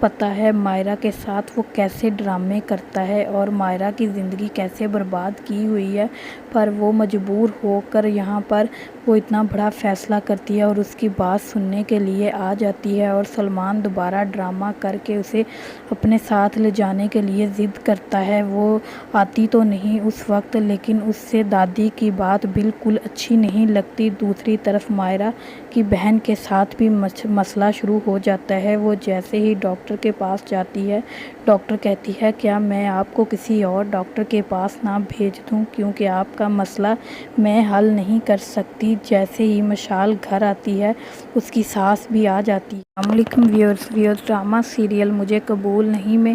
پتہ ہے مائرہ کے ساتھ وہ کیسے ڈرامے کرتا ہے اور مائرہ کی زندگی کیسے برباد کی ہوئی ہے، پر وہ مجبور ہو کر یہاں پر وہ اتنا بڑا فیصلہ کرتی ہے اور اس کی بات سننے کے لیے آ جاتی ہے، اور سلمان دوبارہ ڈرامہ کر کے اسے اپنے ساتھ لے جانے کے لیے ضد کرتا ہے۔ وہ آتی تو نہیں اس وقت، لیکن اس سے دادی کی بات بالکل اچھی نہیں لگتی۔ دوسری طرف مائرہ کی بہن کے ساتھ بھی مسئلہ شروع ہو جاتا ہے۔ وہ جیسے ہی ڈاکٹر کے پاس جاتی ہے، ڈاکٹر کہتی ہے کیا میں آپ کو کسی اور ڈاکٹر کے پاس نہ بھیج دوں کیونکہ آپ کا مسئلہ میں حل نہیں کر سکتی۔ جیسے ہی مشال گھر آتی ہے اس کی ساس بھی آ جاتی ہے۔ السلام علیکم ویورز، ڈرامہ سیریل مجھے قبول نہیں میں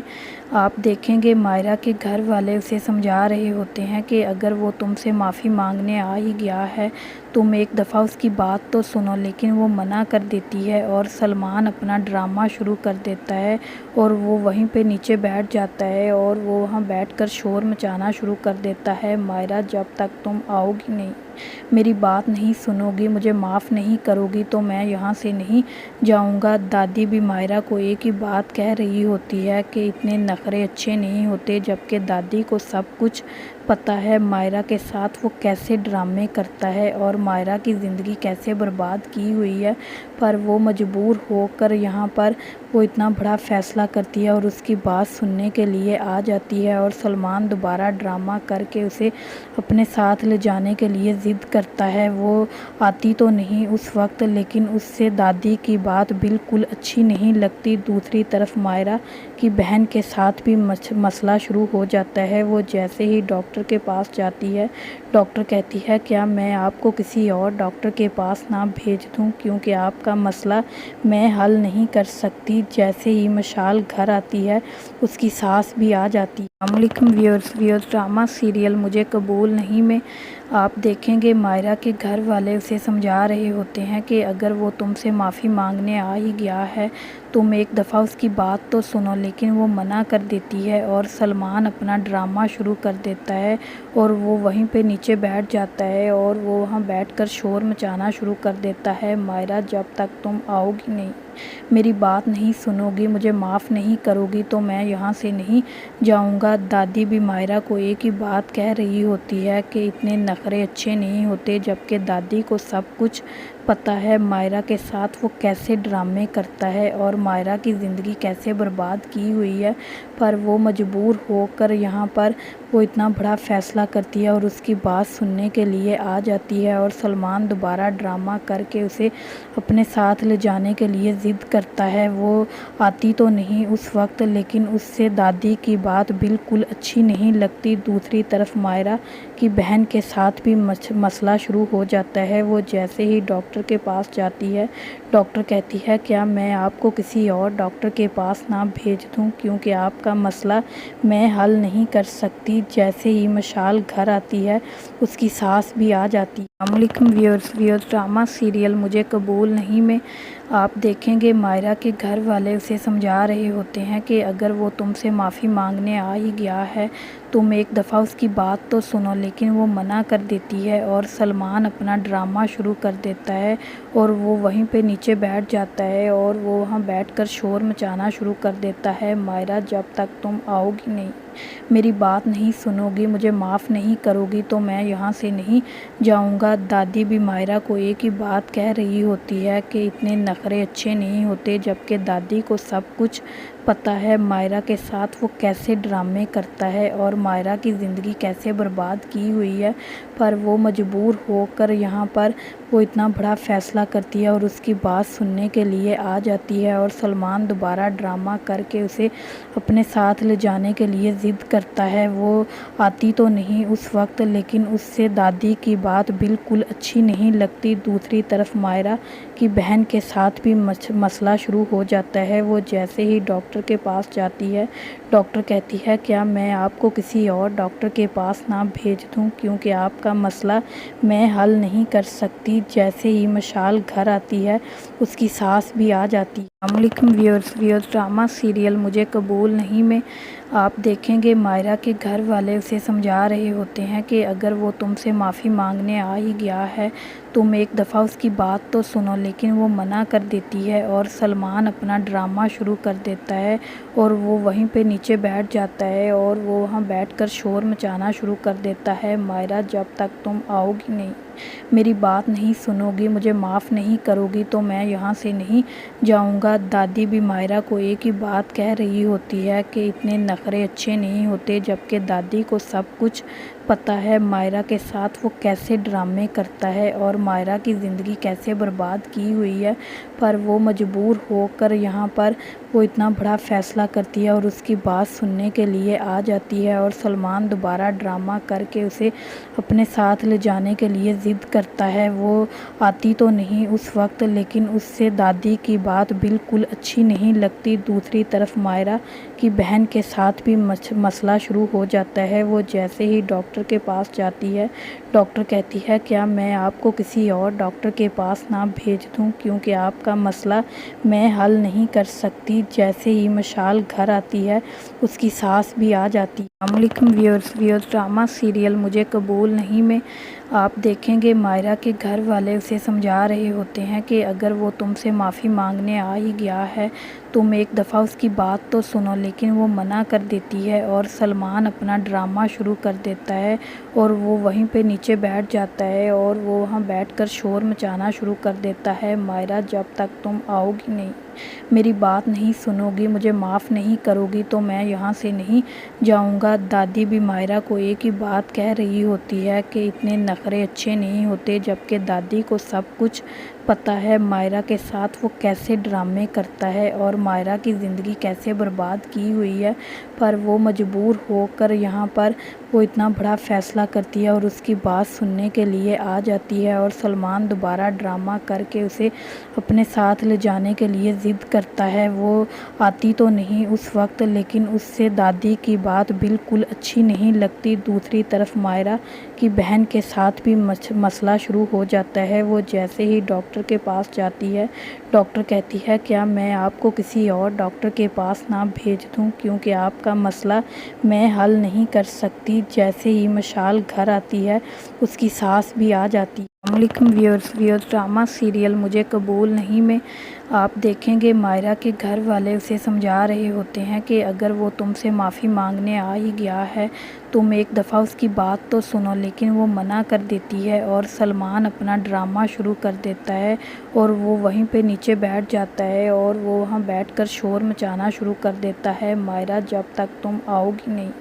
آپ دیکھیں گے مائرہ کے گھر والے اسے سمجھا رہے ہوتے ہیں کہ اگر وہ تم سے معافی مانگنے آ ہی گیا ہے تم ایک دفعہ اس کی بات تو سنو، لیکن وہ منع کر دیتی ہے اور سلمان اپنا ڈرامہ شروع کر دیتا ہے اور وہ وہیں پہ نیچے بیٹھ جاتا ہے اور وہ وہاں بیٹھ کر شور مچانا شروع کر دیتا ہے۔ مائرہ جب تک تم آؤ گی نہیں، میری بات نہیں سنو گی، مجھے معاف نہیں کرو گی تو میں یہاں سے نہیں جاؤں گا۔ دادی بھی مائرہ کو ایک ہی بات کہہ رہی ہوتی ہے کہ اتنے نخرے اچھے نہیں ہوتے، جبکہ دادی کو سب کچھ پتہ ہے مائرہ کے ساتھ وہ کیسے ڈرامے کرتا ہے اور مائرہ کی زندگی کیسے برباد کی ہوئی ہے، پر وہ مجبور ہو کر یہاں پر وہ اتنا بڑا فیصلہ کرتی ہے اور اس کی بات سننے کے لیے آ جاتی ہے، اور سلمان دوبارہ ڈرامہ کر کے اسے اپنے ساتھ لے جانے کے لیے ضد کرتا ہے۔ وہ آتی تو نہیں اس وقت، لیکن اس سے دادی کی بات بالکل اچھی نہیں لگتی۔ دوسری طرف مائرہ کی بہن کے ساتھ بھی مسئلہ شروع ہو جاتا ہے۔ وہ جیسے ہی ڈاکٹر کے پاس جاتی ہے، ڈاکٹر کہتی ہے کیا میں آپ کو کسی اور ڈاکٹر کے پاس نہ بھیج دوں کیونکہ آپ کا مسئلہ میں حل نہیں کر سکتی۔ جیسے ہی مشال گھر آتی ہے اس کی ساس بھی آ جاتی ہے۔ السلام علیکم ویورز، ڈرامہ سیریل مجھے قبول نہیں میں آپ دیکھیں گے مائرہ کے گھر والے اسے سمجھا رہے ہوتے ہیں کہ اگر وہ تم سے معافی مانگنے آ ہی گیا ہے تم ایک دفعہ اس کی بات تو سنو، لیکن وہ منع کر دیتی ہے اور سلمان اپنا ڈرامہ شروع کر دیتا ہے اور وہ وہیں پہ نیچے بیٹھ جاتا ہے اور وہ وہاں بیٹھ کر شور مچانا شروع کر دیتا ہے۔ مائرہ جب تک تم آؤ گی نہیں، میری بات نہیں سنو گی، مجھے معاف نہیں کرو گی تو میں یہاں سے نہیں جاؤں گا۔ دادی بھی مائرہ کو ایک ہی بات کہہ رہی ہوتی ہے کہ اتنے نخرے اچھے نہیں ہوتے، جبکہ دادی کو سب کچھ پتہ ہے مائرہ کے ساتھ وہ کیسے ڈرامے کرتا ہے اور مائرہ کی زندگی کیسے برباد کی ہوئی ہے، پر وہ مجبور ہو کر یہاں پر وہ اتنا بڑا فیصلہ کرتی ہے اور اس کی بات سننے کے لیے آ جاتی ہے، اور سلمان دوبارہ ڈرامہ کر کے اسے اپنے ساتھ لے جانے کے لیے ضد کرتا ہے۔ وہ آتی تو نہیں اس وقت، لیکن اس سے دادی کی بات بالکل اچھی نہیں لگتی۔ دوسری طرف مائرہ کی بہن کے ساتھ بھی مسئلہ شروع ہو جاتا ہے۔ وہ جیسے ہی ڈاکٹر کے پاس جاتی ہے، ڈاکٹر کہتی ہے کیا میں آپ کو کسی اور ڈاکٹر کے پاس نہ بھیج دوں کیونکہ آپ کا مسئلہ میں حل نہیں کر سکتی۔ جیسے ہی مشال گھر آتی ہے اس کی ساس بھی آ جاتی ہے۔ السلام علیکم ویورز، ڈرامہ سیریل مجھے قبول نہیں میں آپ دیکھیں گے مائرہ کے گھر والے اسے سمجھا رہے ہوتے ہیں کہ اگر وہ تم سے معافی مانگنے آ ہی گیا ہے تم ایک دفعہ اس کی بات تو سنو، لیکن وہ منع کر دیتی ہے اور سلمان اپنا ڈرامہ شروع کر دیتا ہے اور وہ وہیں پہ نیچے بیٹھ جاتا ہے اور وہ وہاں بیٹھ کر شور مچانا شروع کر دیتا ہے۔ مائرہ جب تک تم آؤ گی نہیں، میری بات نہیں سنو گی، مجھے معاف نہیں کرو گی تو میں یہاں سے نہیں جاؤں گا۔ دادی بھی مائرہ کو ایک ہی بات کہہ رہی ہوتی ہے کہ اتنے نخرے اچھے نہیں ہوتے، جبکہ دادی کو سب کچھ پتہ ہے مائرہ کے ساتھ وہ کیسے ڈرامے کرتا ہے اور مائرہ کی زندگی کیسے برباد کی ہوئی ہے، پر وہ مجبور ہو کر یہاں پر وہ اتنا بڑا فیصلہ کرتی ہے اور اس کی بات سننے کے لیے آ جاتی ہے، اور سلمان دوبارہ ڈرامہ کر کے اسے اپنے ساتھ لے جانے کے لیے ضد کرتا ہے۔ وہ آتی تو نہیں اس وقت، لیکن اس سے دادی کی بات بالکل اچھی نہیں لگتی۔ دوسری طرف مائرہ کی بہن کے ساتھ بھی مسئلہ شروع ہو جاتا ہے۔ وہ جیسے ہی ڈاکٹر کے پاس جاتی ہے، ڈاکٹر کہتی ہے کیا میں آپ کو کسی اور ڈاکٹر کے پاس نہ بھیج دوں کیونکہ آپ کا مسئلہ میں حل نہیں کر سکتی۔ جیسے ہی مشال گھر آتی ہے اس کی ساس بھی آ جاتی ہے۔ السلام علیکم ویورز، ڈرامہ سیریل مجھے قبول نہیں میں آپ دیکھیں گے مائرہ کے گھر والے اسے سمجھا رہے ہوتے ہیں کہ اگر وہ تم سے معافی مانگنے آ ہی گیا ہے تم ایک دفعہ اس کی بات تو سنو، لیکن وہ منع کر دیتی ہے اور سلمان اپنا ڈرامہ شروع کر دیتا ہے اور وہ وہیں پہ نیچے بیٹھ جاتا ہے اور وہ وہاں بیٹھ کر شور مچانا شروع کر دیتا ہے، مائرہ جب تک تم آؤ گی نہیں، میری بات نہیں سنو گی، مجھے معاف نہیں کرو گی تو میں یہاں سے نہیں جاؤں گا۔ دادی بھی مائرہ کو ایک ہی بات کہہ رہی ہوتی ہے کہ اتنے نخرے اچھے نہیں ہوتے، جبکہ دادی کو سب کچھ پتہ ہے مائرہ کے ساتھ وہ کیسے ڈرامے کرتا ہے اور مائرہ کی زندگی کیسے برباد کی ہوئی ہے، پر وہ مجبور ہو کر یہاں پر وہ اتنا بڑا فیصلہ کرتی ہے اور اس کی بات سننے کے لیے آ جاتی ہے اور سلمان دوبارہ ڈرامہ کر کے اسے اپنے ساتھ لے جانے کے لیے ضد کرتا ہے۔ وہ آتی تو نہیں اس وقت، لیکن اس سے دادی کی بات بالکل اچھی نہیں لگتی۔ دوسری طرف مائرہ کی بہن کے ساتھ بھی مسئلہ شروع ہو جاتا ہے۔ وہ جیسے ہی ڈاکٹر کے پاس جاتی ہے، ڈاکٹر کہتی ہے کیا میں آپ کو کسی اور ڈاکٹر کے پاس نہ بھیج دوں کیونکہ آپ کا مسئلہ میں حل نہیں کر سکتی۔ جیسے ہی مشال گھر آتی ہے اس کی ساس بھی آ جاتی ہے۔ السلام علیکم ویورز، ڈرامہ سیریل مجھے قبول نہیں میں آپ دیکھیں گے مائرہ کے گھر والے اسے سمجھا رہے ہوتے ہیں کہ اگر وہ تم سے معافی مانگنے آ ہی گیا ہے تم ایک دفعہ اس کی بات تو سنو، لیکن وہ منع کر دیتی ہے اور سلمان اپنا ڈرامہ شروع کر دیتا ہے اور وہ وہیں پہ نیچے بیٹھ جاتا ہے اور وہ وہاں بیٹھ کر شور مچانا شروع کر دیتا ہے، مائرہ جب تک تم آؤ گی نہیں، میری بات نہیں سنو گی، مجھے معاف نہیں کرو گی تو میں یہاں سے نہیں جاؤں گا۔ دادی بھی مائرہ کو ایک ہی بات کہہ رہی ہوتی ہے کہ اتنے نخرے اچھے نہیں ہوتے، جبکہ دادی کو سب کچھ پتہ ہے مائرہ کے ساتھ وہ کیسے ڈرامے کرتا ہے اور مائرہ کی زندگی کیسے برباد کی ہوئی ہے، پر وہ مجبور ہو کر یہاں پر وہ اتنا بڑا فیصلہ کرتی ہے اور اس کی بات سننے کے لیے آ جاتی ہے اور سلمان دوبارہ ڈرامہ کر کے اسے اپنے ساتھ لے جانے کے لیے ضد کرتا ہے۔ وہ آتی تو نہیں اس وقت، لیکن اس سے دادی کی بات بالکل اچھی نہیں لگتی۔ دوسری طرف مائرہ کی بہن کے ساتھ بھی مسئلہ شروع ہو جاتا ہے۔ وہ جیسے ہی ڈاکٹر کے پاس جاتی ہے، ڈاکٹر کہتی ہے کیا میں آپ کو کسی اور ڈاکٹر کے پاس نہ بھیج دوں کیونکہ آپ کا مسئلہ میں حل نہیں کر سکتی۔ جیسے ہی مشال گھر آتی ہے اس کی ساس بھی آ جاتی ہے۔ السلام علیکم ویورز، ڈرامہ سیریل مجھے قبول نہیں میں آپ دیکھیں گے مائرہ کے گھر والے اسے سمجھا رہے ہوتے ہیں کہ اگر وہ تم سے معافی مانگنے آ ہی گیا ہے تم ایک دفعہ اس کی بات تو سنو، لیکن وہ منع کر دیتی ہے اور سلمان اپنا ڈرامہ شروع کر دیتا ہے اور وہ وہیں پہ نیچے بیٹھ جاتا ہے اور وہ وہاں بیٹھ کر شور مچانا شروع کر دیتا ہے، مائرہ جب تک تم آؤ گی نہیں،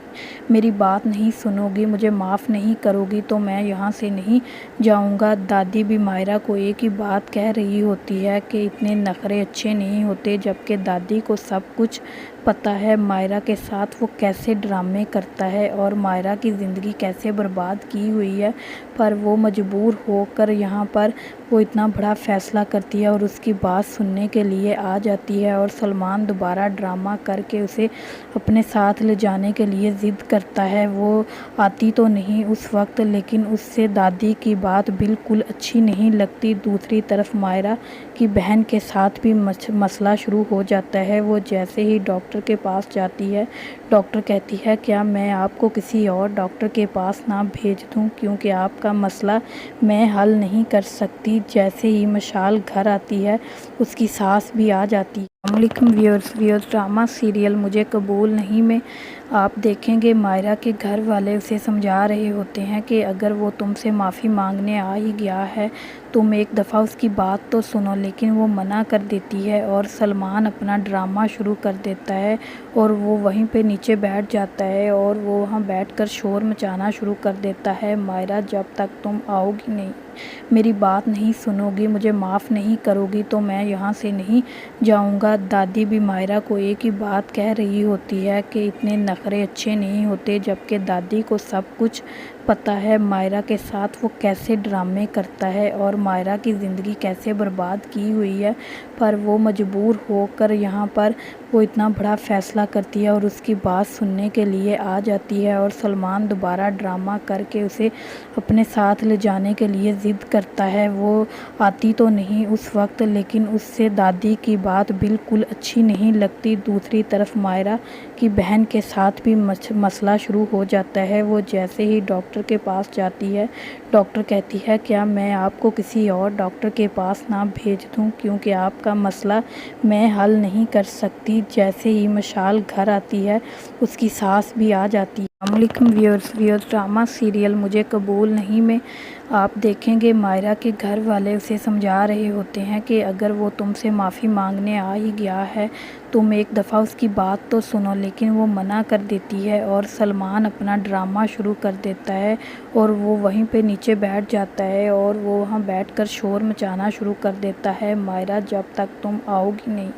میری بات نہیں سنو گی، مجھے معاف نہیں کرو گی تو میں یہاں سے نہیں جاؤں گا۔ دادی بھی مائرہ کو ایک ہی بات کہہ رہی ہوتی ہے کہ اتنے نخرے اچھے نہیں ہوتے، جبکہ دادی کو سب کچھ پتہ ہے مائرہ کے ساتھ وہ کیسے ڈرامے کرتا ہے اور مائرہ کی زندگی کیسے برباد کی ہوئی ہے، پر وہ مجبور ہو کر یہاں پر وہ اتنا بڑا فیصلہ کرتی ہے اور اس کی بات سننے کے لیے آ جاتی ہے اور سلمان دوبارہ ڈرامہ کر کے اسے اپنے ساتھ لے جانے کے لیے ضد کرتا ہے۔ وہ آتی تو نہیں اس وقت، لیکن اس سے دادی کی بات بالکل اچھی نہیں لگتی۔ دوسری طرف مائرہ کی بہن کے ساتھ بھی مسئلہ شروع ہو جاتا ہے۔ وہ جیسے ہی ڈاکٹر کے پاس جاتی ہے، ڈاکٹر کہتی ہے کیا میں آپ کو کسی اور ڈاکٹر کے پاس نہ بھیج دوں کیونکہ آپ کا مسئلہ میں حل نہیں کر سکتی۔ جیسے ہی مشال گھر آتی ہے اس کی ساس بھی آ جاتی ہے۔ السلام علیکم ویورز، ڈرامہ سیریل مجھے قبول نہیں میں آپ دیکھیں گے مائرہ کے گھر والے اسے سمجھا رہے ہوتے ہیں کہ اگر وہ تم سے معافی مانگنے آ ہی گیا ہے تم ایک دفعہ اس کی بات تو سنو، لیکن وہ منع کر دیتی ہے اور سلمان اپنا ڈرامہ شروع کر دیتا ہے اور وہ وہیں پہ نیچے بیٹھ جاتا ہے اور وہ وہاں بیٹھ کر شور مچانا شروع کر دیتا ہے، مائرہ جب تک تم آؤ گی نہیں، میری بات نہیں سنو گی، مجھے معاف نہیں کرو گی تو میں یہاں سے نہیں جاؤں گا۔ دادی بھی مائرہ کو ایک ہی بات کہہ رہی ہوتی ہے کہ اتنے نخرے اچھے نہیں ہوتے، جبکہ دادی کو سب کچھ پتہ ہے مائرہ کے ساتھ وہ کیسے ڈرامے کرتا ہے اور مائرہ کی زندگی کیسے برباد کی ہوئی ہے، پر وہ مجبور ہو کر یہاں پر وہ اتنا بڑا فیصلہ کرتی ہے اور اس کی بات سننے کے لیے آ جاتی ہے اور سلمان دوبارہ ڈرامہ کر کے اسے اپنے ساتھ لے جانے کے لیے ضد کرتا ہے۔ وہ آتی تو نہیں اس وقت، لیکن اس سے دادی کی بات بالکل اچھی نہیں لگتی۔ دوسری طرف مائرہ کی بہن کے ساتھ بھی مسئلہ شروع ہو جاتا ہے۔ وہ جیسے ہی ڈاکٹر ڈاکٹر کے پاس جاتی ہے۔ ڈاکٹر کہتی ہے کیا میں آپ کو کسی اور ڈاکٹر کے پاس نہ بھیج دوں کیونکہ آپ کا مسئلہ میں حل نہیں کر سکتی۔ جیسے ہی مشال گھر آتی ہے اس کی سانس بھی آ جاتی ہے۔ السلام علیکم ویورز، ڈرامہ سیریل مجھے قبول نہیں میں آپ دیکھیں گے مائرہ کے گھر والے اسے سمجھا رہے ہوتے ہیں کہ اگر وہ تم سے معافی مانگنے آ ہی گیا ہے تم ایک دفعہ اس کی بات تو سنو، لیکن وہ منع کر دیتی ہے اور سلمان اپنا ڈرامہ شروع کر دیتا ہے اور وہ وہیں پہ نیچے بیٹھ جاتا ہے اور وہ وہاں بیٹھ کر شور مچانا شروع کر دیتا ہے، مائرہ جب تک تم آؤ گی نہیں،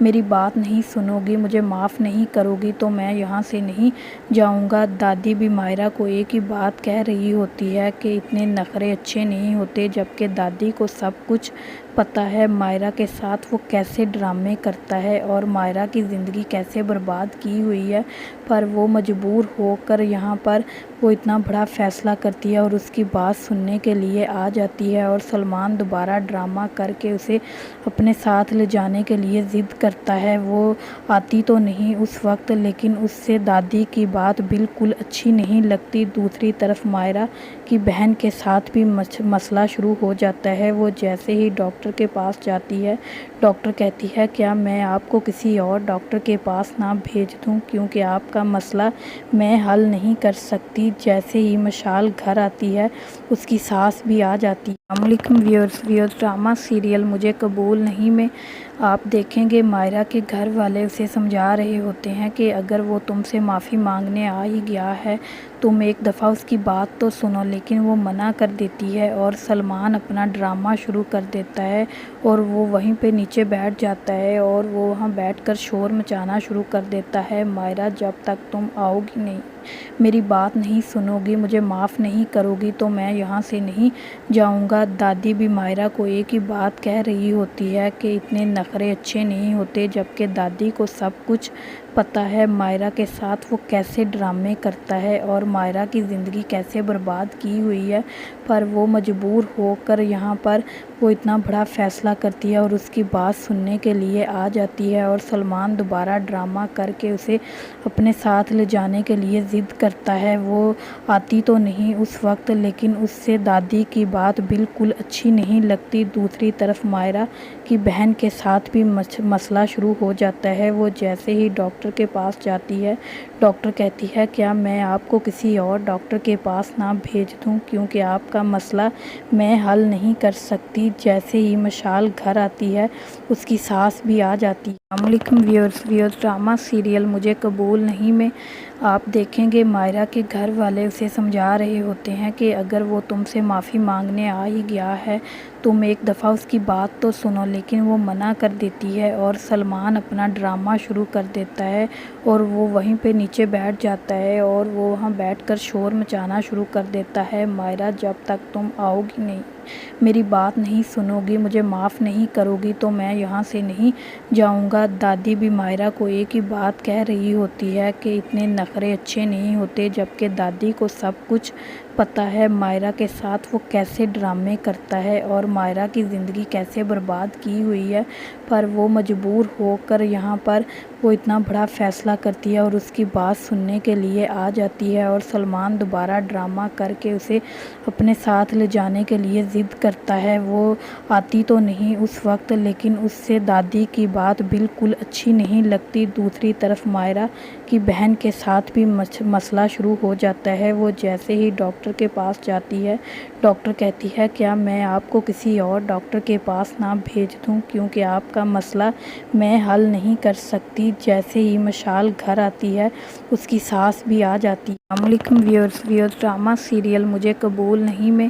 میری بات نہیں سنو گی، مجھے معاف نہیں کرو گی تو میں یہاں سے نہیں جاؤں گا۔ دادی بھی مائرہ کو ایک ہی بات کہہ رہی ہوتی ہے کہ اتنے نخرے اچھے نہیں ہوتے، جبکہ دادی کو سب کچھ پتہ ہے مائرہ کے ساتھ وہ کیسے ڈرامے کرتا ہے اور مائرہ کی زندگی کیسے برباد کی ہوئی ہے، پر وہ مجبور ہو کر یہاں پر وہ اتنا بڑا فیصلہ کرتی ہے اور اس کی بات سننے کے لیے آ جاتی ہے اور سلمان دوبارہ ڈرامہ کر کے اسے اپنے ساتھ لے جانے کے لیے ضد کرتا ہے۔ وہ آتی تو نہیں اس وقت، لیکن اس سے دادی کی بات بالکل اچھی نہیں لگتی۔ دوسری طرف مائرہ کی بہن کے ساتھ بھی مسئلہ شروع ہو جاتا ہے۔ وہ جیسے ہی ڈاکٹر کے پاس جاتی ہے ڈاکٹر کہتی ہے کیا میں آپ کو کسی اور ڈاکٹر کے پاس نہ بھیج دوں کیونکہ آپ کا مسئلہ میں حل نہیں کر سکتی۔ جیسے ہی مشال گھر آتی ہے اس کی سانس بھی آ جاتی ہے۔ السلام علیکم ویورز، ڈرامہ سیریل مجھے قبول نہیں میں آپ دیکھیں گے مائرہ کے گھر والے اسے سمجھا رہے ہوتے ہیں کہ اگر وہ تم سے معافی مانگنے آ ہی گیا ہے تم ایک دفعہ اس کی بات تو سنو، لیکن وہ منع کر دیتی ہے اور سلمان اپنا ڈرامہ شروع کر دیتا ہے اور وہ وہیں پہ نیچے بیٹھ جاتا ہے اور وہ وہاں بیٹھ کر شور مچانا شروع کر دیتا ہے، مائرہ جب تک تم آؤ گی نہیں، میری بات نہیں سنو گی، مجھے معاف نہیں کرو گی تو میں یہاں سے نہیں جاؤں گا۔ دادی بھی مائرہ کو ایک ہی بات کہہ رہی ہوتی ہے کہ اتنے نخرے اچھے نہیں ہوتے، جبکہ دادی کو سب کچھ پتہ ہے مائرہ کے ساتھ وہ کیسے ڈرامے کرتا ہے اور مائرہ کی زندگی کیسے برباد کی ہوئی ہے، پر وہ مجبور ہو کر یہاں پر وہ اتنا بڑا فیصلہ کرتی ہے اور اس کی بات سننے کے لیے آ جاتی ہے اور سلمان دوبارہ ڈرامہ کر کے اسے اپنے ساتھ لے جانے کے لیے ضد کرتا ہے۔ وہ آتی تو نہیں اس وقت، لیکن اس سے دادی کی بات بالکل اچھی نہیں لگتی۔ دوسری طرف مائرہ کی بہن کے ساتھ بھی مسئلہ شروع ہو جاتا ہے۔ وہ جیسے ہی ڈاکٹر کے پاس جاتی ہے ڈاکٹر کہتی ہے کیا میں آپ کو کسی اور ڈاکٹر کے پاس نہ بھیج دوں کیونکہ آپ کا مسئلہ میں حل نہیں کر سکتی۔ جیسے ہی مشال گھر آتی ہے اس کی سانس بھی آ جاتی ہے۔ السلام علیکم ویورز، ڈرامہ سیریل مجھے قبول نہیں میں آپ دیکھیں گے مائرہ کے گھر والے اسے سمجھا رہے ہوتے ہیں کہ اگر وہ تم سے معافی مانگنے آ ہی گیا ہے تم ایک دفعہ اس کی بات تو سنو، لیکن وہ منع کر دیتی ہے اور سلمان اپنا ڈرامہ شروع کر دیتا ہے اور وہ وہیں پہ نیچے بیٹھ جاتا ہے اور وہ وہاں بیٹھ کر شور مچانا شروع کر دیتا ہے، مائرہ جب تک تم آؤ گی نہیں، میری بات نہیں سنو گی، مجھے معاف نہیں کرو گی تو میں یہاں سے نہیں جاؤں گا۔ دادی بھی مائرہ کو ایک ہی بات کہہ رہی ہوتی ہے کہ اتنے نخرے اچھے نہیں ہوتے، جبکہ دادی کو سب کچھ پتہ ہے مائرہ کے ساتھ وہ کیسے ڈرامے کرتا ہے اور مائرہ کی زندگی کیسے برباد کی ہوئی ہے، پر وہ مجبور ہو کر یہاں پر وہ اتنا بڑا فیصلہ کرتی ہے اور اس کی بات سننے کے لیے آ جاتی ہے اور سلمان دوبارہ ڈرامہ کر کے اسے اپنے ساتھ لے جانے کے لیے ضد کرتا ہے۔ وہ آتی تو نہیں اس وقت، لیکن اس سے دادی کی بات بالکل اچھی نہیں لگتی۔ دوسری طرف مائرہ کی بہن کے ساتھ بھی مسئلہ شروع ہو جاتا ہے۔ وہ جیسے ہی ڈاکٹر کے پاس جاتی ہے ڈاکٹر کہتی ہے کیا میں آپ کو کسی اور ڈاکٹر کے پاس نہ بھیج دوں کیونکہ آپ کا مسئلہ میں حل نہیں کر سکتی۔ جیسے ہی مشال گھر آتی ہے اس کی سانس بھی آ جاتی ہے۔ السلام علیکم ویورز، ڈرامہ سیریل مجھے قبول نہیں میں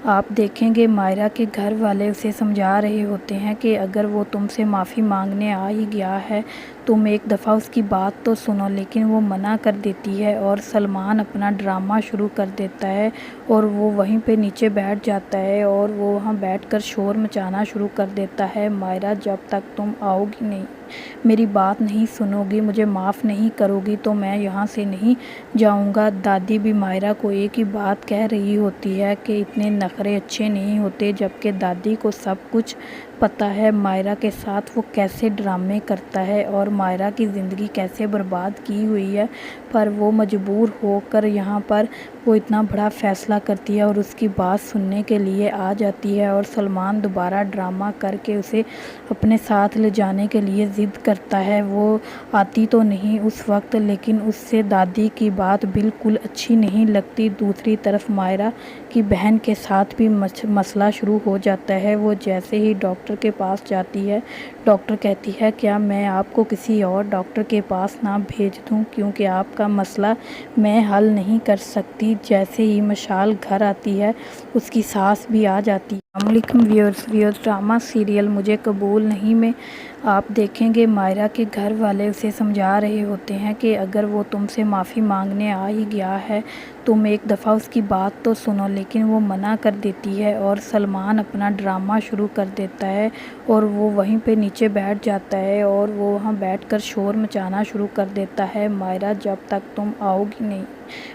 آپ دیکھیں گے مائرہ کے گھر والے اسے سمجھا رہے ہوتے ہیں کہ اگر وہ تم سے معافی مانگنے آ ہی گیا ہے تم ایک دفعہ اس کی بات تو سنو، لیکن وہ منع کر دیتی ہے اور سلمان اپنا ڈرامہ شروع کر دیتا ہے اور وہ وہیں پہ نیچے بیٹھ جاتا ہے اور وہ وہاں بیٹھ کر شور مچانا شروع کر دیتا ہے، مائرہ جب تک تم آؤ گی نہیں، میری بات نہیں سنو گی، مجھے معاف نہیں کرو گی تو میں یہاں سے نہیں جاؤں گا۔ دادی بھی مائرہ کو ایک ہی بات کہہ رہی ہوتی ہے کہ اتنے نخرے اچھے نہیں ہوتے، جبکہ دادی کو سب کچھ پتہ ہے مائرہ کے ساتھ وہ کیسے ڈرامے کرتا ہے اور مائرہ کی زندگی کیسے برباد کی ہوئی ہے، پر وہ مجبور ہو کر یہاں پر وہ اتنا بڑا فیصلہ کرتی ہے اور اس کی بات سننے کے لیے آ جاتی ہے، اور سلمان دوبارہ ڈرامہ کر کے اسے اپنے ساتھ لے جانے کے لیے ضد کرتا ہے۔ وہ آتی تو نہیں اس وقت، لیکن اس سے دادی کی بات بالکل اچھی نہیں لگتی۔ دوسری طرف مائرہ کی بہن کے ساتھ بھی مسئلہ شروع ہو جاتا ہے۔ وہ جیسے ہی ڈاکٹر کے پاس جاتی ہے، ڈاکٹر کہتی ہے کیا میں آپ کو کسی اور ڈاکٹر کے پاس نہ بھیج دوں کیونکہ آپ کا مسئلہ میں حل نہیں کر سکتی۔ جیسے ہی مشال گھر آتی ہے اس کی ساس بھی آ جاتی ہے۔ السلام علیکم ویورز، ڈرامہ سیریل مجھے قبول نہیں میں آپ دیکھیں گے مائرہ کے گھر والے اسے سمجھا رہے ہوتے ہیں کہ اگر وہ تم سے معافی مانگنے آ ہی گیا ہے تم ایک دفعہ اس کی بات تو سنو، لیکن وہ منع کر دیتی ہے اور سلمان اپنا ڈرامہ شروع کر دیتا ہے اور وہ وہیں پہ نیچے بیٹھ جاتا ہے اور وہ وہاں بیٹھ کر شور مچانا شروع کر دیتا ہے۔ مائرہ جب تک تم آؤ گی نہیں،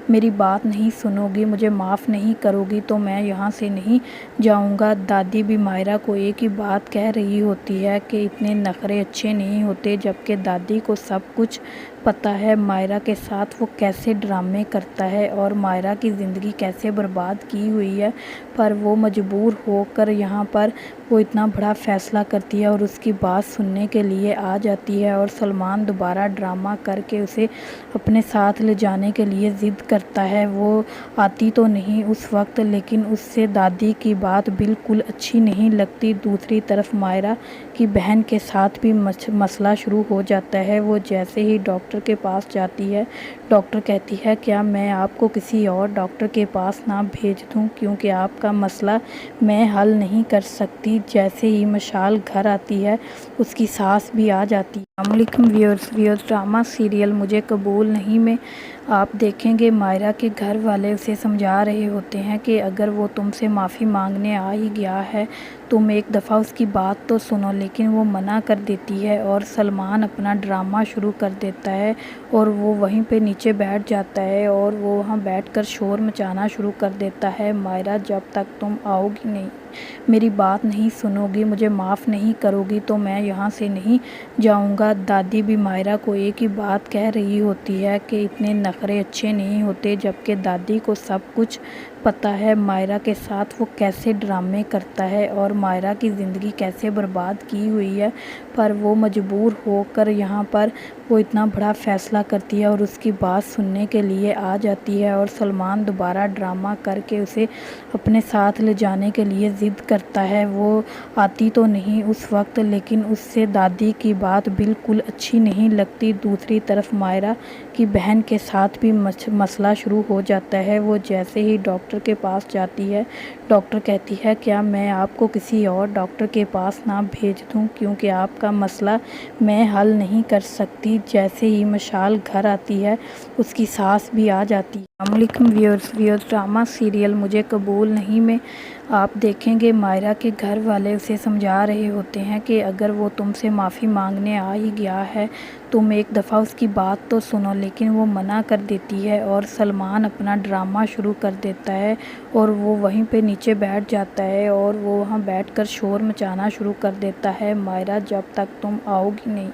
میری بات نہیں سنو گی، مجھے معاف نہیں کرو گی تو میں یہاں سے نہیں جاؤں گا۔ دادی بھی مائرہ کو ایک ہی بات کہہ رہی ہوتی ہے کہ اتنے نخرے اچھے نہیں ہوتے، جبکہ دادی کو سب کچھ پتہ ہے مائرہ کے ساتھ وہ کیسے ڈرامے کرتا ہے اور مائرہ کی زندگی کیسے برباد کی ہوئی ہے، پر وہ مجبور ہو کر یہاں پر وہ اتنا بڑا فیصلہ کرتی ہے اور اس کی بات سننے کے لیے آ جاتی ہے، اور سلمان دوبارہ ڈرامہ کر کے اسے اپنے ساتھ لے جانے کے لیے ضد کرتا ہے۔ وہ آتی تو نہیں اس وقت، لیکن اس سے دادی کی بات بالکل اچھی نہیں لگتی۔ دوسری طرف مائرہ کی بہن کے ساتھ بھی مسئلہ شروع ہو جاتا ہے۔ وہ جیسے ہی ڈاکٹر کے پاس جاتی ہے، ڈاکٹر کہتی ہے کیا میں آپ کو کسی اور ڈاکٹر کے پاس نہ بھیج دوں کیونکہ آپ کا مسئلہ میں حل نہیں کر سکتی۔ جیسے ہی مشال گھر آتی ہے اس کی ساس بھی آ جاتی ہے۔ السلام علیکم ویورز، ڈرامہ سیریل مجھے قبول نہیں میں آپ دیکھیں گے مائرہ کے گھر والے اسے سمجھا رہے ہوتے ہیں کہ اگر وہ تم سے معافی مانگنے آ ہی گیا ہے تم ایک دفعہ اس کی بات تو سنو، لیکن وہ منع کر دیتی ہے اور سلمان اپنا ڈرامہ شروع کر دیتا ہے اور وہ وہیں پہ نیچے بیٹھ جاتا ہے اور وہ وہاں بیٹھ کر شور مچانا شروع کر دیتا ہے۔ مائرہ جب تک تم آؤ گی نہیں، میری بات نہیں سنو گی، مجھے معاف نہیں کرو گی تو میں یہاں سے نہیں جاؤں گا۔ دادی بھی مائرہ کو ایک ہی بات کہہ رہی ہوتی ہے کہ اتنے نخرے اچھے نہیں ہوتے، جبکہ دادی کو سب کچھ پتہ ہے مائرہ کے ساتھ وہ کیسے ڈرامے کرتا ہے اور مائرہ کی زندگی کیسے برباد کی ہوئی ہے، پر وہ مجبور ہو کر یہاں پر وہ اتنا بڑا فیصلہ کرتی ہے اور اس کی بات سننے کے لیے آ جاتی ہے، اور سلمان دوبارہ ڈرامہ کر کے اسے اپنے ساتھ لے جانے کے لیے ضد کرتا ہے۔ وہ آتی تو نہیں اس وقت، لیکن اس سے دادی کی بات بالکل اچھی نہیں لگتی۔ دوسری طرف مائرہ کی بہن کے ساتھ بھی مسئلہ شروع ہو جاتا ہے۔ وہ جیسے ہی ڈاکٹر کے پاس جاتی ہے، ڈاکٹر کہتی ہے کیا میں آپ کو کسی اور ڈاکٹر کے پاس نہ بھیج دوں کیونکہ آپ کا مسئلہ میں حل نہیں کر سکتی۔ جیسے ہی مشال گھر آتی ہے اس کی ساس بھی آ جاتی ہے۔ السلام علیکم ویورز، ڈرامہ سیریل مجھے قبول نہیں میں آپ دیکھیں گے مائرہ کے گھر والے اسے سمجھا رہے ہوتے ہیں کہ اگر وہ تم سے معافی مانگنے آ ہی گیا ہے تم ایک دفعہ اس کی بات تو سنو، لیکن وہ منع کر دیتی ہے اور سلمان اپنا ڈرامہ شروع کر دیتا ہے اور وہ وہیں پہ نیچے بیٹھ جاتا ہے اور وہ وہاں بیٹھ کر شور مچانا شروع کر دیتا ہے۔ مائرہ جب تک تم آؤ گی نہیں،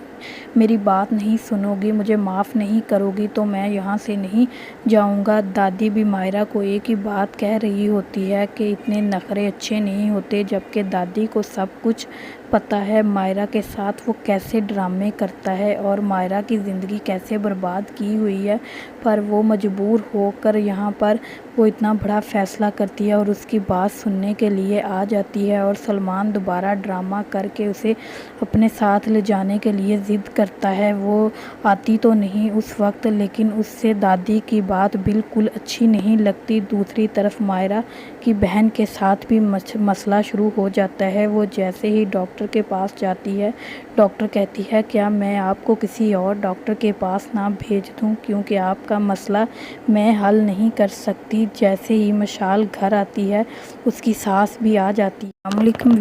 میری بات نہیں سنو گی، مجھے معاف نہیں کرو گی تو میں یہاں سے نہیں جاؤں گا۔ دادی بھی مائرہ کو ایک ہی بات کہہ رہی ہوتی ہے کہ اتنے نخرے اچھے نہیں ہوتے، جبکہ دادی کو سب کچھ پتہ ہے مائرہ کے ساتھ وہ کیسے ڈرامے کرتا ہے اور مائرہ کی زندگی کیسے برباد کی ہوئی ہے، پر وہ مجبور ہو کر یہاں پر وہ اتنا بڑا فیصلہ کرتی ہے اور اس کی بات سننے کے لیے آ جاتی ہے، اور سلمان دوبارہ ڈرامہ کر کے اسے اپنے ساتھ لے جانے کے لیے ضد کرتا ہے۔ وہ آتی تو نہیں اس وقت، لیکن اس سے دادی کی بات بالکل اچھی نہیں لگتی۔ دوسری طرف مائرہ کی بہن کے ساتھ بھی مسئلہ شروع ہو جاتا ہے۔ وہ جیسے ہی ڈاکٹر کے پاس جاتی ہے، ڈاکٹر کہتی ہے کیا میں آپ کو کسی اور ڈاکٹر کے پاس نہ بھیج دوں کیونکہ آپ کا مسئلہ میں حل نہیں کر سکتی۔ جیسے ہی مشال گھر آتی ہے اس کی ساس بھی آ جاتی ہے۔ السلام علیکم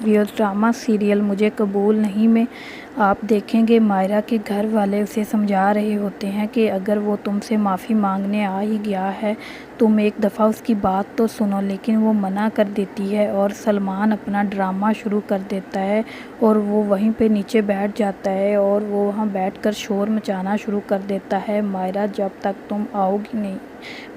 ویورز ڈرامہ سیریل مجھے قبول نہیں میں آپ دیکھیں گے مائرہ کے گھر والے اسے سمجھا رہے ہوتے ہیں کہ اگر وہ تم سے معافی مانگنے آ ہی گیا ہے تم ایک دفعہ اس کی بات تو سنو، لیکن وہ منع کر دیتی ہے اور سلمان اپنا ڈرامہ شروع کر دیتا ہے اور وہ وہیں پہ نیچے بیٹھ جاتا ہے اور وہ وہاں بیٹھ کر شور مچانا شروع کر دیتا ہے، مائرہ جب تک تم آؤ گی نہیں،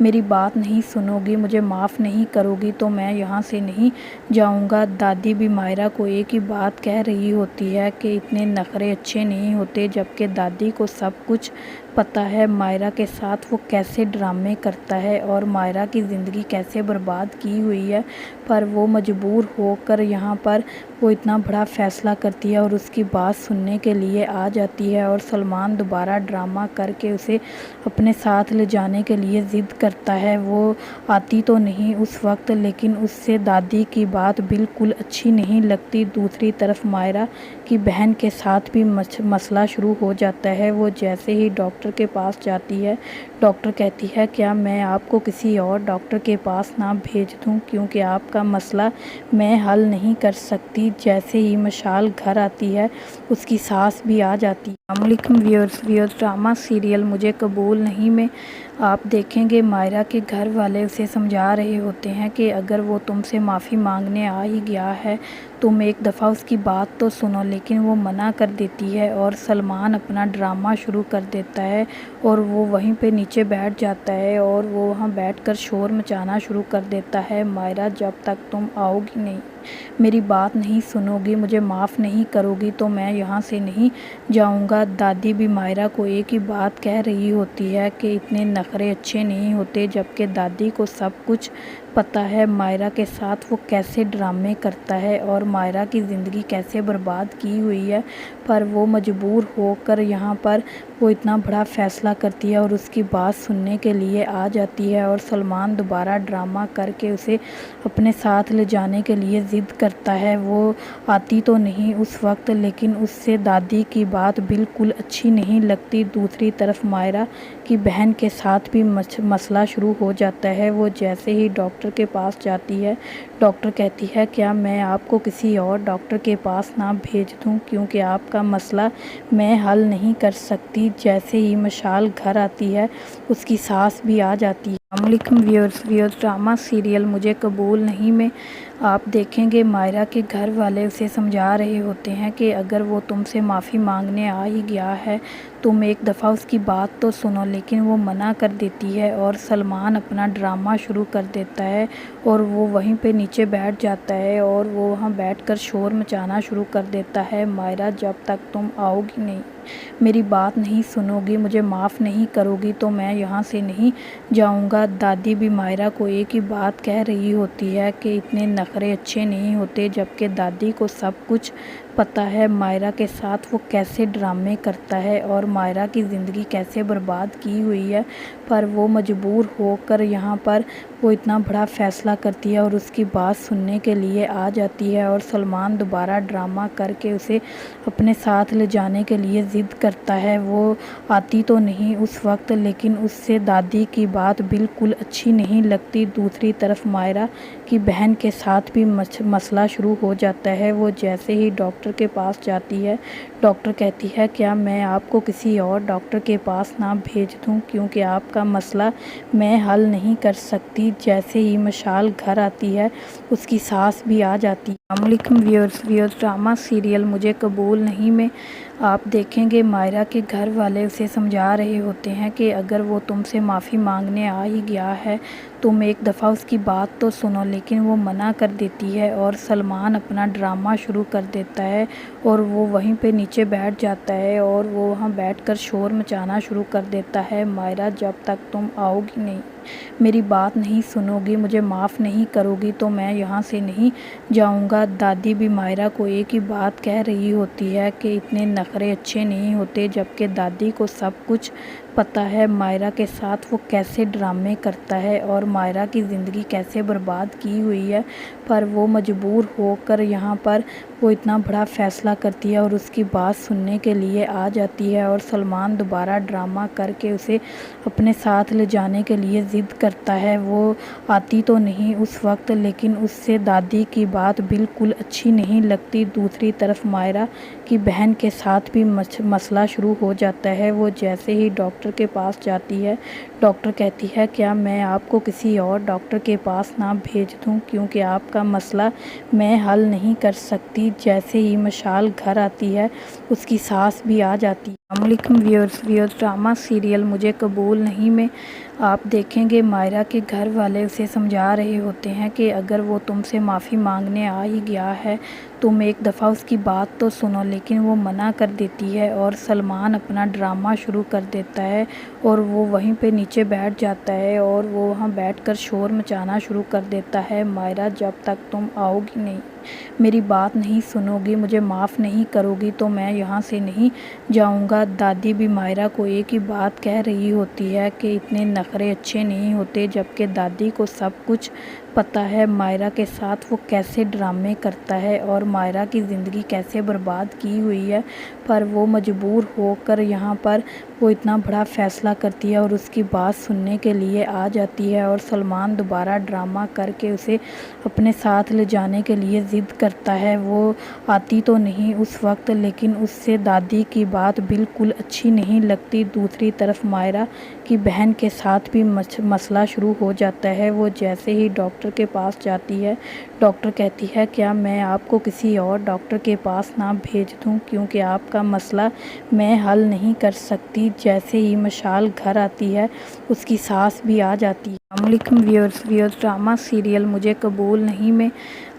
میری بات نہیں سنو گی، مجھے معاف نہیں کرو گی تو میں یہاں سے نہیں جاؤں گا۔ دادی بھی مائرہ کو ایک ہی بات کہہ رہی ہوتی ہے کہ اتنے نخرے اچھے نہیں ہوتے، جبکہ دادی کو سب کچھ پتہ ہے مائرہ کے ساتھ وہ کیسے ڈرامے کرتا ہے اور مائرہ کی زندگی کیسے برباد کی ہوئی ہے، پر وہ مجبور ہو کر یہاں پر وہ اتنا بڑا فیصلہ کرتی ہے اور اس کی بات سننے کے لیے آ جاتی ہے اور سلمان دوبارہ ڈرامہ کر کے اسے اپنے ساتھ لے جانے کے لیے ضد کرتا ہے۔ وہ آتی تو نہیں اس وقت، لیکن اس سے دادی کی بات بالکل اچھی نہیں لگتی۔ دوسری طرف مائرہ کی بہن کے ساتھ بھی مسئلہ شروع ہو جاتا ہے۔ وہ جیسے ہی ڈاکٹر کے پاس جاتی ہے، ڈاکٹر کہتی ہے کیا میں آپ کو کسی اور ڈاکٹر کے پاس نہ بھیج دوں کیونکہ آپ کا مسئلہ میں حل نہیں کر سکتی۔ جیسے ہی مشال گھر آتی ہے اس کی ساس بھی آ جاتی ہے۔ السلام علیکم ویورز ڈرامہ سیریل مجھے قبول نہیں میں آپ دیکھیں گے مائرہ کے گھر والے اسے سمجھا رہے ہوتے ہیں کہ اگر وہ تم سے معافی مانگنے آ ہی گیا ہے تم ایک دفعہ اس کی بات تو سنو، لیکن وہ منع کر دیتی ہے اور سلمان اپنا ڈرامہ شروع کر دیتا ہے اور وہ وہیں پہ نیچے بیٹھ جاتا ہے اور وہ وہاں بیٹھ کر شور مچانا شروع کر دیتا ہے، مائرہ جب تک تم آؤ گی نہیں، میری بات نہیں سنو گی، مجھے معاف نہیں کرو گی تو میں یہاں سے نہیں جاؤں گا۔ دادی بھی مائرہ کو ایک ہی بات کہہ رہی ہوتی ہے کہ اتنے نخرے اچھے نہیں ہوتے، جبکہ دادی کو سب کچھ پتہ ہے مائرہ کے ساتھ وہ کیسے ڈرامے کرتا ہے اور مائرہ کی زندگی کیسے برباد کی ہوئی ہے، پر وہ مجبور ہو کر یہاں پر وہ اتنا بڑا فیصلہ کرتی ہے اور اس کی بات سننے کے لیے آ جاتی ہے اور سلمان دوبارہ ڈرامہ کر کے اسے اپنے ساتھ لے جانے کے لیے ضد کرتا ہے۔ وہ آتی تو نہیں اس وقت، لیکن اس سے دادی کی بات بالکل اچھی نہیں لگتی۔ دوسری طرف مائرہ کی بہن کے ساتھ بھی مسئلہ شروع ہو جاتا ہے۔ وہ جیسے ہی ڈاکٹر کے پاس جاتی ہے، ڈاکٹر کہتی ہے کیا میں آپ کو کسی اور ڈاکٹر کے پاس نہ بھیج دوں کیونکہ آپ کا مسئلہ میں حل نہیں کر سکتی۔ جیسے ہی مشال گھر آتی ہے اس کی ساس بھی آ جاتی ہے۔ السلام علیکم ویورز ڈرامہ سیریل مجھے قبول نہیں میں آپ دیکھیں گے مائرہ کے گھر والے اسے سمجھا رہے ہوتے ہیں کہ اگر وہ تم سے معافی مانگنے آ ہی گیا ہے تم ایک دفعہ اس کی بات تو سنو، لیکن وہ منع کر دیتی ہے اور سلمان اپنا ڈرامہ شروع کر دیتا ہے اور وہ وہیں پہ نیچے بیٹھ جاتا ہے اور وہ وہاں بیٹھ کر شور مچانا شروع کر دیتا ہے، مائرہ جب تک تم آؤ گی نہیں، میری بات نہیں سنو گی، مجھے معاف نہیں کرو گی تو میں یہاں سے نہیں جاؤں گا۔ دادی بھی مائرہ کو ایک ہی بات کہہ رہی ہوتی ہے کہ اتنے نخرے اچھے نہیں ہوتے، جبکہ دادی کو سب کچھ پتہ ہے مائرہ کے ساتھ وہ کیسے ڈرامے کرتا ہے اور مائرہ کی زندگی کیسے برباد کی ہوئی ہے، پر وہ مجبور ہو کر یہاں پر وہ اتنا بڑا فیصلہ کرتی ہے اور اس کی بات سننے کے لیے آ جاتی ہے اور سلمان دوبارہ ڈرامہ کر کے اسے اپنے ساتھ لے جانے کے لیے ضد کرتا ہے۔ وہ آتی تو نہیں اس وقت، لیکن اس سے دادی کی بات بالکل اچھی نہیں لگتی۔ دوسری طرف مائرہ کی بہن کے ساتھ بھی مسئلہ شروع ہو جاتا ہے۔ وہ جیسے ہی ڈاکٹر کے پاس جاتی ہے، ڈاکٹر کہتی ہے کیا میں آپ کو کسی اور ڈاکٹر کے پاس نہ بھیج دوں کیونکہ آپ کا مسئلہ میں حل نہیں کر سکتی۔ جیسے ہی مشال گھر آتی ہے اس کی ساس بھی آ جاتی ہے۔ السلام علیکم ویورز ڈرامہ سیریل مجھے قبول نہیں میں آپ دیکھیں گے مائرہ کے گھر والے اسے سمجھا رہے ہوتے ہیں کہ اگر وہ تم سے معافی مانگنے آ ہی گیا ہے تم ایک دفعہ اس کی بات تو سنو، لیکن وہ منع کر دیتی ہے اور سلمان اپنا ڈرامہ شروع کر دیتا ہے اور وہ وہیں پہ نیچے بیٹھ جاتا ہے اور وہ وہاں بیٹھ کر شور مچانا شروع کر دیتا ہے، مائرہ جب تک تم آؤ گی نہیں، میری بات نہیں سنو گی، مجھے معاف نہیں کرو گی تو میں یہاں سے نہیں جاؤں گا۔ دادی بھی مائرہ کو ایک ہی بات کہہ رہی ہوتی ہے کہ اتنے نخرے اچھے نہیں ہوتے، جبکہ دادی کو سب کچھ پتہ ہے مائرہ کے ساتھ وہ کیسے ڈرامے کرتا ہے اور مائرہ کی زندگی کیسے برباد کی ہوئی ہے، پر وہ مجبور ہو کر یہاں پر وہ اتنا بڑا فیصلہ کرتی ہے اور اس کی بات سننے کے لیے آ جاتی ہے اور سلمان دوبارہ ڈرامہ کر کے اسے اپنے ساتھ لے جانے کے لیے ضد کرتا ہے۔ وہ آتی تو نہیں اس وقت، لیکن اس سے دادی کی بات بالکل اچھی نہیں لگتی۔ دوسری طرف مائرہ کی بہن کے ساتھ بھی مسئلہ شروع ہو جاتا ہے۔ وہ جیسے ہی ڈاکٹر کے پاس جاتی ہے، ڈاکٹر کہتی ہے کیا میں آپ کو کسی اور ڈاکٹر کے پاس نہ بھیج دوں، کیونکہ آپ کا مسئلہ میں حل نہیں کر سکتی۔ جیسے ہی مشال گھر آتی ہے، اس کی ساس بھی آ جاتی ہے۔ السلام علیکم ویورز، ڈرامہ سیریل مجھے قبول نہیں میں آپ دیکھیں گے مائرہ کے گھر والے اسے سمجھا رہے ہوتے ہیں کہ اگر وہ تم سے معافی مانگنے آ ہی گیا ہے تم ایک دفعہ اس کی بات تو سنو، لیکن وہ منع کر دیتی ہے اور سلمان اپنا ڈرامہ شروع کر دیتا ہے اور وہ وہیں پہ نیچے بیٹھ جاتا ہے اور وہ وہاں بیٹھ کر شور مچانا شروع کر دیتا ہے۔ مائرہ جب تک تم آؤ گی نہیں، میری بات نہیں سنو گی، مجھے معاف نہیں کرو گی تو میں یہاں سے نہیں جاؤں گا۔ دادی بھی مائرہ کو ایک ہی بات کہہ رہی ہوتی ہے کہ اتنے نخرے اچھے نہیں ہوتے، جبکہ دادی کو سب کچھ پتہ ہے مائرہ کے ساتھ وہ کیسے ڈرامے کرتا ہے اور مائرہ کی زندگی کیسے برباد کی ہوئی ہے، پر وہ مجبور ہو کر یہاں پر وہ اتنا بڑا فیصلہ کرتی ہے اور اس کی بات سننے کے لیے آ جاتی ہے اور سلمان دوبارہ ڈرامہ کر کے اسے اپنے ساتھ لے جانے کے لیے ضد کرتا ہے۔ وہ آتی تو نہیں اس وقت، لیکن اس سے دادی کی بات بالکل اچھی نہیں لگتی۔ دوسری طرف مائرہ کی بہن کے ساتھ بھی مسئلہ شروع ہو جاتا ہے۔ وہ جیسے ہی ڈاکٹر کے پاس جاتی ہے، ڈاکٹر کہتی ہے کیا میں آپ کو کسی اور ڈاکٹر کے پاس نہ بھیج دوں، کیونکہ آپ کا مسئلہ میں حل نہیں کر سکتی۔ جیسے ہی مشال گھر آتی ہے، اس کی ساس بھی آ جاتی ہے۔ السلام علیکم ویورز، ڈرامہ سیریل مجھے قبول نہیں میں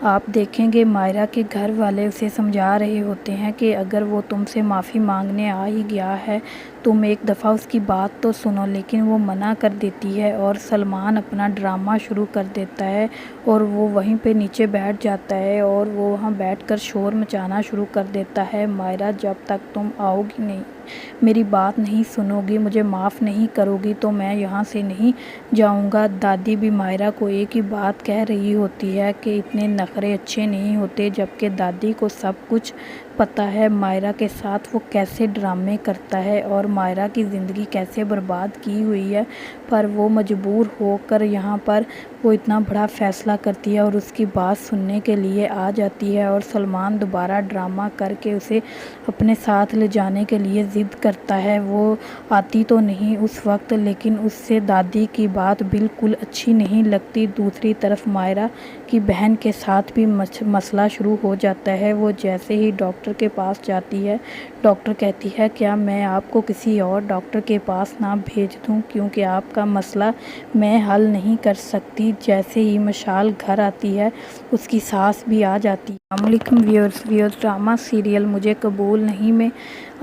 آپ دیکھیں گے مائرہ کے گھر والے اسے سمجھا رہے ہوتے ہیں کہ اگر وہ تم سے معافی مانگنے آ ہی گیا ہے تم ایک دفعہ اس کی بات تو سنو، لیکن وہ منع کر دیتی ہے اور سلمان اپنا ڈرامہ شروع کر دیتا ہے اور وہ وہیں پہ نیچے بیٹھ جاتا ہے اور وہ وہاں بیٹھ کر شور مچانا شروع کر دیتا ہے۔ مائرہ جب تک تم آؤ گی نہیں، میری بات نہیں سنو گی، مجھے معاف نہیں کرو گی تو میں یہاں سے نہیں جاؤں گا۔ دادی بھی مائرہ کو ایک ہی بات کہہ رہی ہوتی ہے کہ اتنے نخرے اچھے نہیں ہوتے، جبکہ دادی کو سب کچھ پتہ ہے مائرہ کے ساتھ وہ کیسے ڈرامے کرتا ہے اور مائرہ کی زندگی کیسے برباد کی ہوئی ہے، پر وہ مجبور ہو کر یہاں پر وہ اتنا بڑا فیصلہ کرتی ہے اور اس کی بات سننے کے لیے آ جاتی ہے اور سلمان دوبارہ ڈرامہ کر کے اسے اپنے ساتھ لے جانے کے لیے ضد کرتا ہے۔ وہ آتی تو نہیں اس وقت، لیکن اس سے دادی کی بات بالکل اچھی نہیں لگتی۔ دوسری طرف مائرہ کی بہن کے ساتھ بھی مسئلہ شروع ہو جاتا ہے۔ وہ جیسے ہی ڈاکٹر کے پاس جاتی ہے، ڈاکٹر کہتی ہے کیا میں آپ کو کسی اور ڈاکٹر کے پاس نہ بھیج دوں، کیونکہ آپ کا مسئلہ میں حل نہیں کر سکتی۔ جیسے ہی مشال گھر آتی ہے، اس کی ساس بھی آ جاتی ہے۔ السلام علیکم ویورز، ڈرامہ سیریل مجھے قبول نہیں میں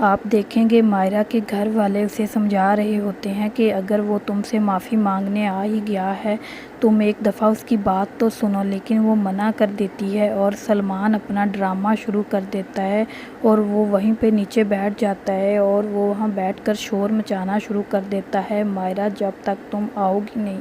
آپ دیکھیں گے مائرہ کے گھر والے اسے سمجھا رہے ہوتے ہیں کہ اگر وہ تم سے معافی مانگنے آ ہی گیا ہے تم ایک دفعہ اس کی بات تو سنو، لیکن وہ منع کر دیتی ہے اور سلمان اپنا ڈرامہ شروع کر دیتا ہے اور وہ وہیں پہ نیچے بیٹھ جاتا ہے اور وہ وہاں بیٹھ کر شور مچانا شروع کر دیتا ہے۔ مائرہ جب تک تم آؤ گی نہیں،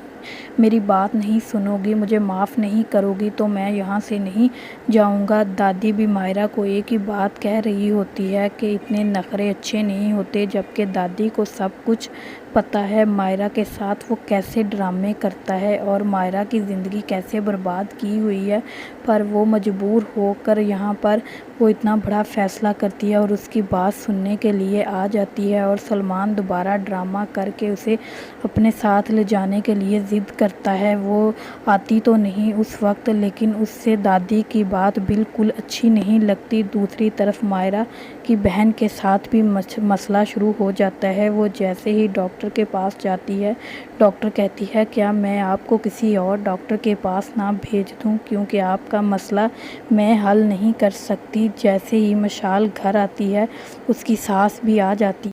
میری بات نہیں سنو گی، مجھے معاف نہیں کرو گی تو میں یہاں سے نہیں جاؤں گا۔ دادی بھی مائرہ کو ایک ہی بات کہہ رہی ہوتی ہے کہ اتنے نخرے اچھے نہیں ہوتے، جبکہ دادی کو سب کچھ پتہ ہے مائرہ کے ساتھ وہ کیسے ڈرامے کرتا ہے اور مائرہ کی زندگی کیسے برباد کی ہوئی ہے، پر وہ مجبور ہو کر یہاں پر وہ اتنا بڑا فیصلہ کرتی ہے اور اس کی بات سننے کے لیے آ جاتی ہے اور سلمان دوبارہ ڈرامہ کر کے اسے اپنے ساتھ لے جانے کے لیے ضد کرتا ہے۔ وہ آتی تو نہیں اس وقت، لیکن اس سے دادی کی بات بالکل اچھی نہیں لگتی۔ دوسری طرف مائرہ کی بہن کے ساتھ بھی مسئلہ شروع ہو جاتا ہے۔ وہ جیسے ہی ڈاکٹر کے پاس جاتی ہے، ڈاکٹر کہتی ہے کیا میں آپ کو کسی اور ڈاکٹر کے پاس نہ بھیج دوں، کیونکہ آپ کا مسئلہ میں حل نہیں کر سکتی۔ جیسے ہی مشال گھر آتی ہے، اس کی ساس بھی آ جاتی ہے۔